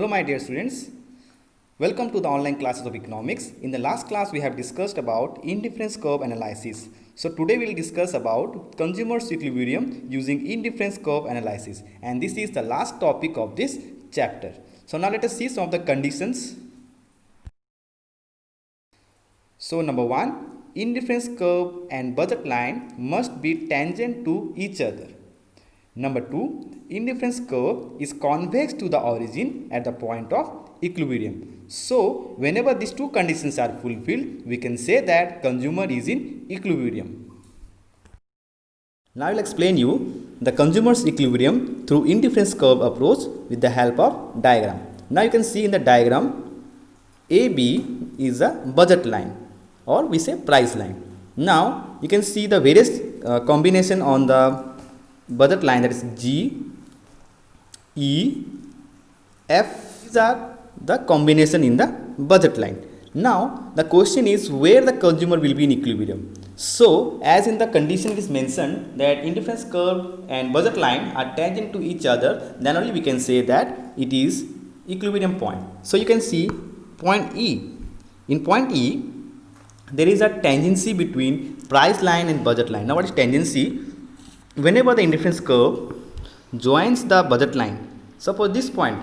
Hello my dear students, welcome to the online classes of economics. In the last class we have discussed about indifference curve analysis. So today we will discuss about consumer's equilibrium using indifference curve analysis, and this is the last topic of this chapter. So now let us see some of the conditions. So number 1, indifference curve and budget line must be tangent to each other. Number 2, indifference curve is convex to the origin at the point of equilibrium. So, whenever these two conditions are fulfilled, we can say that consumer is in equilibrium. Now I will explain you the consumer's equilibrium through indifference curve approach with the help of diagram. Now you can see in the diagram, AB is a budget line, or we say price line. Now you can see the various combination on the budget line, that is G, E, F. These are the combination in the budget line. Now the question is where the consumer will be in equilibrium. So as in the condition it is mentioned that indifference curve and budget line are tangent to each other, then only we can say that it is equilibrium point. So you can see point E. In point E there is a tangency between price line and budget line. Now what is tangency? Whenever the indifference curve joins the budget line, suppose this point,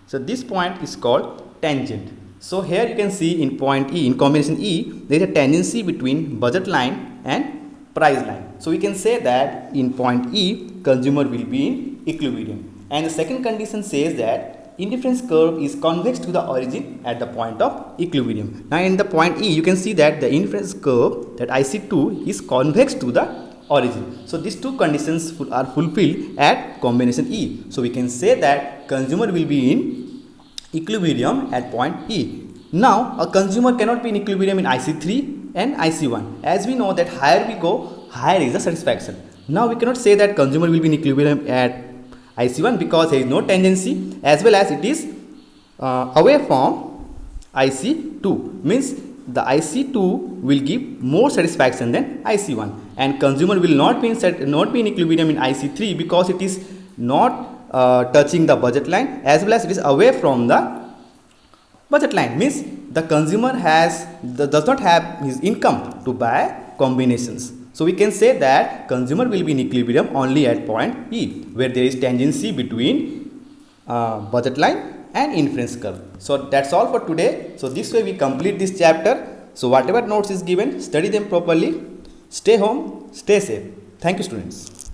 so this point is called tangent. So here you can see in point E, in combination E, there is a tangency between budget line and price line. So we can say that in point E, consumer will be in equilibrium. And the second condition says that indifference curve is convex to the origin at the point of equilibrium. Now in the point E, you can see that the indifference curve, that IC2, is convex to the origin. So these two conditions are fulfilled at combination E. So we can say that consumer will be in equilibrium at point E. Now a consumer cannot be in equilibrium in IC3 and IC1. As we know that higher we go, higher is the satisfaction. Now we cannot say that consumer will be in equilibrium at IC1 because there is no tangency, as well as it is away from IC2, means the IC2 will give more satisfaction than IC1, and consumer will not be in equilibrium in IC3 because it is not touching the budget line, as well as it is away from the budget line, means the consumer does not have his income to buy combinations. So we can say that consumer will be in equilibrium only at point E, where there is tangency between budget line and indifference curve. So that's all for today. So this way we complete this chapter. So whatever notes is given, study them properly. Stay home, stay safe. Thank you, students.